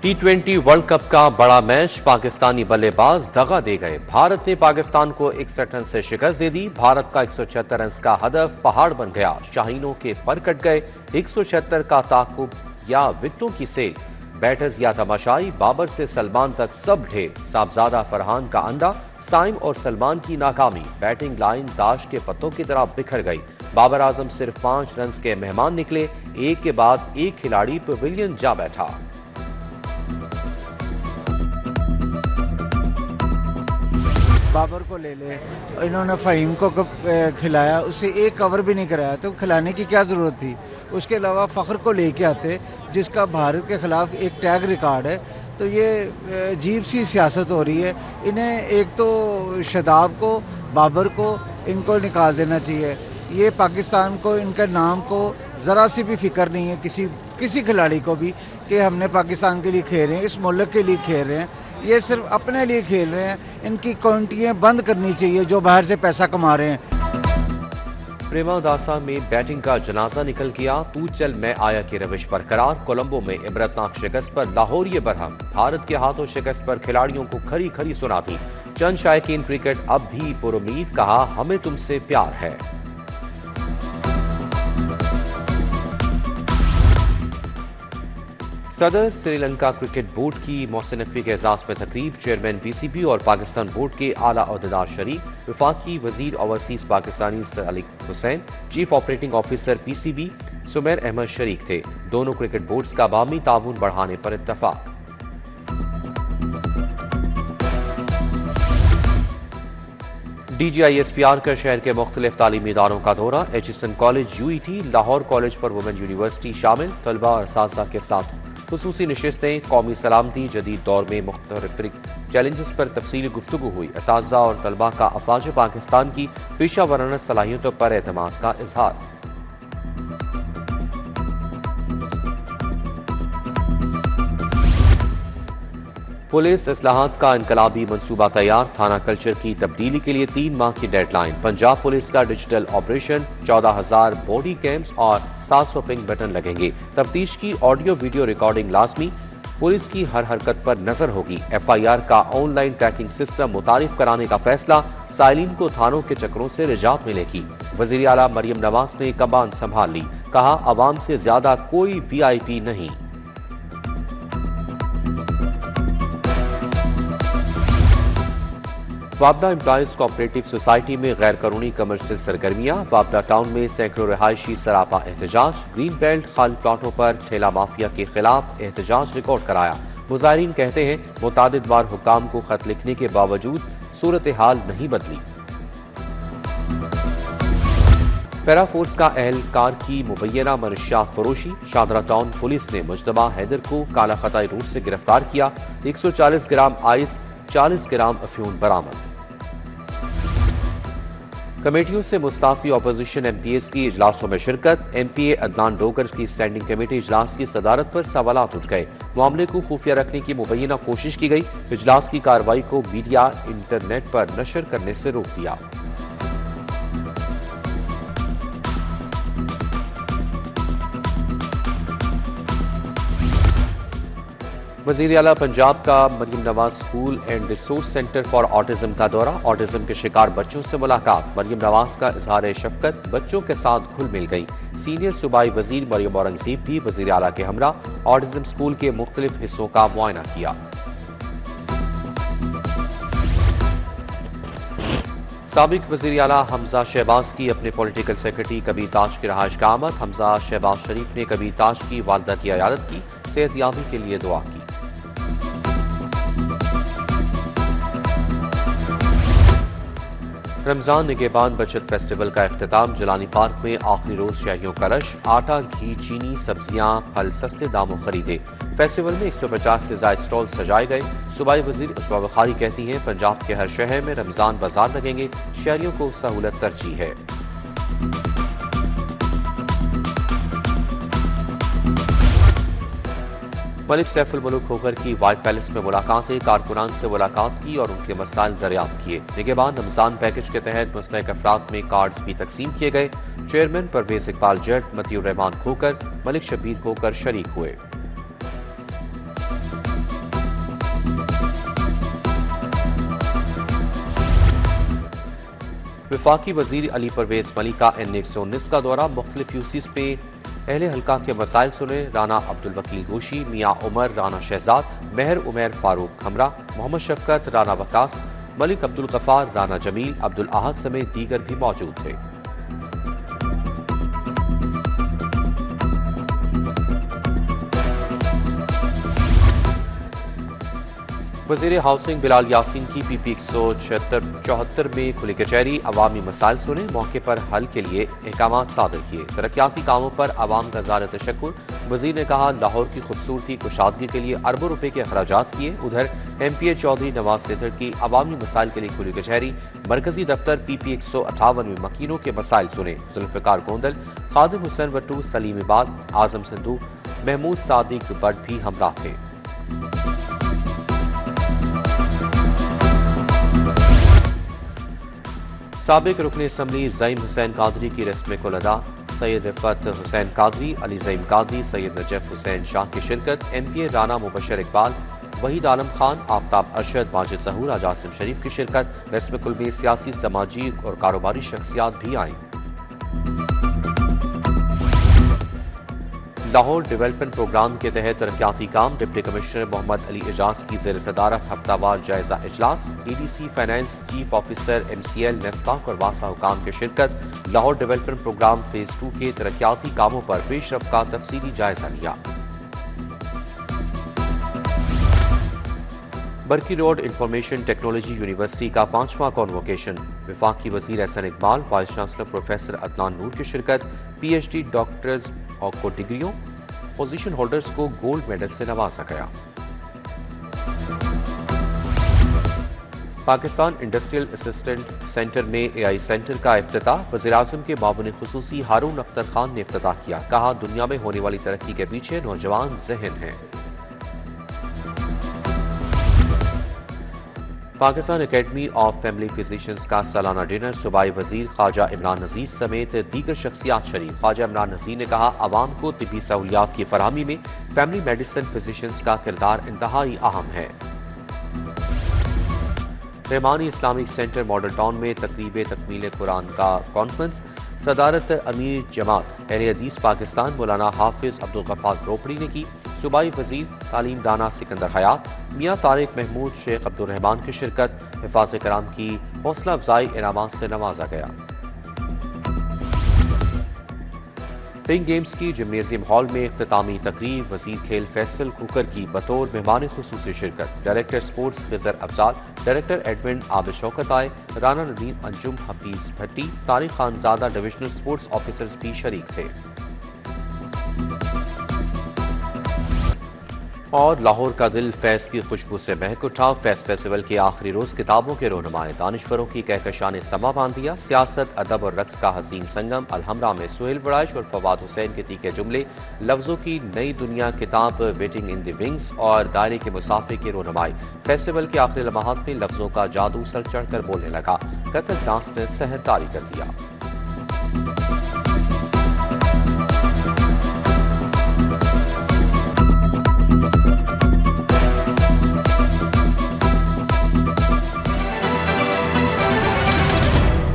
T20 world cup का बड़ा match, Pakistani बल्लेबाज दगा दे गए। भारत ने पाकिस्तान को 61 रन से शिकस्त दे दी। भारत का 176 रन का हदफ पहाड़ बन गया। शाहीनों के पर कट गए। 176 का ताकुब या विकेटों की सेक, बैटर्स या तमाशाई, बाबर से सलमान तक सब ढेर। साहबजादा फरहान का अंडा, साइम और सलमान की नाकामी। बैटिंग लाइन ताश के पत्तों की तरह बिखर गई। बाबर आजम सिर्फ 5 रन के मेहमान निकले। एक के बाद एक खिलाड़ी पवेलियन जा बैठा। बाबर को ले ले, इन्होंने फ़हीम को खिलाया, उसे एक कवर भी नहीं कराया, तो खिलाने की क्या ज़रूरत थी। उसके अलावा फ़ख्र को लेके आते, जिसका भारत के ख़िलाफ़ एक टैग रिकॉर्ड है। तो ये अजीब सी सियासत हो रही है। इन्हें एक तो शदाब को, बाबर को, इनको निकाल देना चाहिए। ये पाकिस्तान को, इनके नाम को ज़रा सी भी फ़िक्र नहीं है किसी खिलाड़ी को भी, कि हमने पाकिस्तान के लिए खेल रहे हैं, इस मुल्क के लिए खेल रहे हैं। ये सिर्फ अपने लिए खेल रहे हैं। इनकी काउंटियाँ बंद करनी चाहिए जो बाहर से पैसा कमा रहे हैं। प्रेमादासा में बैटिंग का जनाजा निकल गया। तू चल मैं आया की रविश बरकरार। कोलंबो में इबरतनाक शिकस्त पर लाहौरिये बरहम। भारत के हाथों शिकस्त पर खिलाड़ियों को खरी खरी सुनाती। चंद शायकीन क्रिकेट अब भी पुरुमीद, कहा हमें तुमसे प्यार है। सदर श्रीलंका क्रिकेट बोर्ड की मोहसिन नकवी के एजाज में तकरीब। चेयरमैन पीसीबी और पाकिस्तान बोर्ड के आला ओहदेदार शरीक। वफाकी वजीर overseas Pakistani Salik Hussain, chief operating officer PCB Sumair Ahmed शरीक थे। दोनों क्रिकेट बोर्ड्स का बामी ताउन बढ़ाने पर इत्तफाक। DGISPR का शहर के मुख्तलिफ तालीमी इदारों का दौरा। Aitchison college, UET, Lahore college for women university शामिल। तलबा और असातिज़ा के साथ खुसूसी नशिस्तें। कौमी सलामती जदीद दौर में मुख्तलिफ चैलेंजेस पर तफसीली गुफ्तगू हुई। असातिज़ा और तलबा का अफवाज पाकिस्तान की पेशा वराना सलाहियतों पर एतमाद का इजहार। पुलिस इस्लाहात का इनकलाबी मंसूबा तैयार। थाना कल्चर की तब्दीली के लिए 3 माह की डेडलाइन। पंजाब पुलिस का डिजिटल ऑपरेशन। 14,000 बॉडी कैम्स और 700 पिंग बटन लगेंगे। तफ्तीश की ऑडियो वीडियो रिकॉर्डिंग लाजमी। पुलिस की हर हरकत पर नजर होगी। FIR का ऑनलाइन ट्रैकिंग सिस्टम मुतारिफ कराने का फैसला। साइलिन को थानों के चक्रों से निजात मिलेगी। वजीर आला मरियम नवाज ने कमान संभाल ली। कहा अवाम से ज्यादा कोई VIP नहीं। वापडा एम्प्लॉइज कोऑपरेटिव सोसाइटी में गैर कानूनी कमर्शियल सरगर्मियां। वापडा टाउन में सैकड़ों रिहायशी सरापा एहतजाज। ग्रीन बेल्ट खाली प्लाटों पर ठेला माफिया के खिलाफ एहतजाज रिकॉर्ड कराया। मुजाहिरीन कहते हैं मुतादिद बार हुकाम को खत लिखने के बावजूद सूरत हाल नहीं बदली। पैरा फोर्स का एहलकार की मुबैना मनशियात फरोशी। शादरा टाउन पुलिस ने मुजतबा हैदर को काला खताई रूट से गिरफ्तार किया। 140 ग्राम आइस, 40 ग्राम अफ्यून बरामद। कमेटियों से मुस्ताफी अपोजिशन MPs की इजलासों में शिरकत। MPA अदनान डोगर की स्टैंडिंग कमेटी इजलास की सदारत पर सवालात उठ गए। मामले को खुफिया रखने की मुबैना कोशिश की गई। इजलास की कार्रवाई को मीडिया इंटरनेट पर नशर करने से रोक दिया। वज़ीर आला पंजाब का Maryam Nawaz school and resource center for autism का दौरा। ऑटिज्म के शिकार बच्चों से मुलाकात। मरियम नवाज का इजहार शफकत, बच्चों के साथ घुल मिल गई। सीनियर सूबाई वजीर मरियम औरंगजेब भी वज़ीर आला के हमरा ऑटिज्म स्कूल के मुख्तलिफ हिस्सों का मुआयना किया। साबिक वज़ीर आला हमजा शहबाज की अपने पॉलिटिकल सेक्रेटरी कबीर ताज की रहायश का आमद। हमजा शहबाज शरीफ ने कबीर ताज की वालदा की अयादत की। सेहतयाबी के लिए दुआ की। रमजान निगहबान बचत फेस्टिवल का इख्तिताम। जिलानी पार्क में आखिरी रोज शहरियों का रश। आटा, घी, चीनी, सब्जियां, फल सस्ते दामों खरीदे। फेस्टिवल में 150 से ज्यादा स्टॉल सजाए गए। सूबाई वजीर उसमा बुखारी कहती हैं पंजाब के हर शहर में रमजान बाजार लगेंगे। शहरियों को सहूलत तरजीह है। मलिक सैफुल मुल्क होकर की व्हाइट पैलेस में मुलाकातें। कारकुनान से मुलाकात की और उनके मसाइल दरियाफ्त किए। निगहबान रमजान पैकेज के तहत मुस्तहक अफराद में कार्ड्स भी तकसीम किए गए। चेयरमैन परवेज इकबाल जट, मतीउर रहमान खोकर, मलिक शब्बीर खोकर शरीक हुए। वफाकी वजीर अली परवेज मलिक का N119 का दौरा, मुख्तलिफ यूसीज पे अहले हल्का के मसाइल सुने। राना अब्दुल वकील गोशी, मियाँ उमर, राना शहजाद, मेहर उमैर फारूक हमरा, मोहम्मद शफकत, राना वकास, मलिक अब्दुल गफार, राना जमील, अब्दुल अहद समेत दीगर भी मौजूद थे। वज़ीर हाउसिंग बिलाल यासीन की PP 174 में खुली कचहरी, अवामी मसाइल सुने, मौके पर हल के लिए अहकामात सादर किए। तरक्याती कामों पर आवाम का ज़ाहिर तशक्कुर। वज़ीर ने कहा, लाहौर की खूबसूरती कुशादगी के लिए अरबों रुपए के अखराजात किए। उधर MPA चौधरी नवाज लिद्धड़ की अवामी मसाइल के लिए खुली कचहरी, मरकजी दफ्तर PP 158 में मकीनों के मसाइल सुने। जुल्फ़िकार गोंदल, खादिम हुसैन वट्टू, सलीम इबाद, आजम संधू, महमूद सादिक बट भी हमराह थे। साबिक रुकन असम्बली ज़ईम हुसैन कादरी की रस्म कुल अदा, सैयद रिफत हुसैन कादरी, अली ज़ईम कादरी, सैयद नजफ हुसैन शाह की शिरकत। MPA राना मुबशर इकबाल, वहीद आलम खान, आफ्ताब अरशद, माजिद ज़हूर, आजासिम शरीफ की शिरकत। रस्म कुल में सियासी, समाजी और कारोबारी शख्सियात भी आईं। लाहौर डेवलपमेंट प्रोग्राम के तहत तरक्याती काम, डिप्टी कमिश्नर मोहम्मद अली एजाज की ज़ेर सदारत हफ्तावार जायजा इजलास। DDC finance, chief officer MCL, NESPAK और वासा हुकाम की शिरकत। लाहौर डेवलपमेंट प्रोग्राम फेज 2 के तरक्याती कामों पर पेशरफ का तफसीली जायजा लिया। Barki road information technology university का 5वां कॉन्वोकेशन, वफाकी वजीर Ahsan Iqbal, vice chancellor professor Adnan Noor की शिरकत। PhD डॉक्टर्स को डिग्रियों, पोजीशन होल्डर्स को गोल्ड मेडल से नवाजा गया। पाकिस्तान इंडस्ट्रियल असिस्टेंट सेंटर में AI सेंटर का इफ्तिताह, वज़ीर-ए-आज़म के मामून खुसूसी हारून अख्तर खान ने इफ्तिताह किया। कहा, दुनिया में होने वाली तरक्की के पीछे नौजवान ज़हन हैं। Pakistan academy of family physicians का सालाना डिनर, सूबाई वजीर ख्वाजा इमरान नज़ीर समेत दीगर शख्सियात शरीक। ख्वाजा इमरान नज़ीर ने कहा, आवाम को तिब्बी सहूलियात की फरहमी में फैमिली मेडिसिन फिजिशियंस का किरदार इंतहाई अहम है। Rahmani Islamic centre model town में तकरीब तकमील कुरान का कॉन्फ्रेंस, सदारत अमीर जमात अहले हदीस पाकिस्तान मौलाना हाफिज अब्दुल गफ्फार रोपड़ी ने की। सूबाई वजीर तालीम दाना सिकंदर हयात, मियाँ तारिक महमूद, शेख अब्दुल रहमान की शिरकत। हिफाज़ कराम की हौसला अफजाई इनामात से नवाजा गया। पिंक गेम्स की जिम्नेजियम हॉल में इख्तितामी तकरीब, वजीर खेल फैसल कुकर की बतौर मेहमान खुसूसी शिरकत। Director sports Khizar Afzal, director admin Abid Shaukat आए। Rana Nadeem, Anjum, Hafeez Bhatti, Tariq Khanzada divisional sports officers भी शरीक थे। और लाहौर का दिल फैज़ की खुशबू से महक उठा। फैज़ फेस्टिवल के आखिरी रोज किताबों के रोनुमाए, दानिश्वरों की कहकशां ने समा बांध दिया। सियासत, अदब और रक्स का हसीन संगम। अलहमरा में सुहेल वड़ाइश और फवाद हुसैन के तीखे जुमले। लफ्जों की नई दुनिया किताब वेटिंग इन द विंग्स और दायरे के मुसाफिर के रोनुमाई। फेस्टिवल के आखिरी लम्हात में लफ्जों का जादू सर चढ़ कर बोलने लगा। कथक डांस ने सहर तारी कर दिया।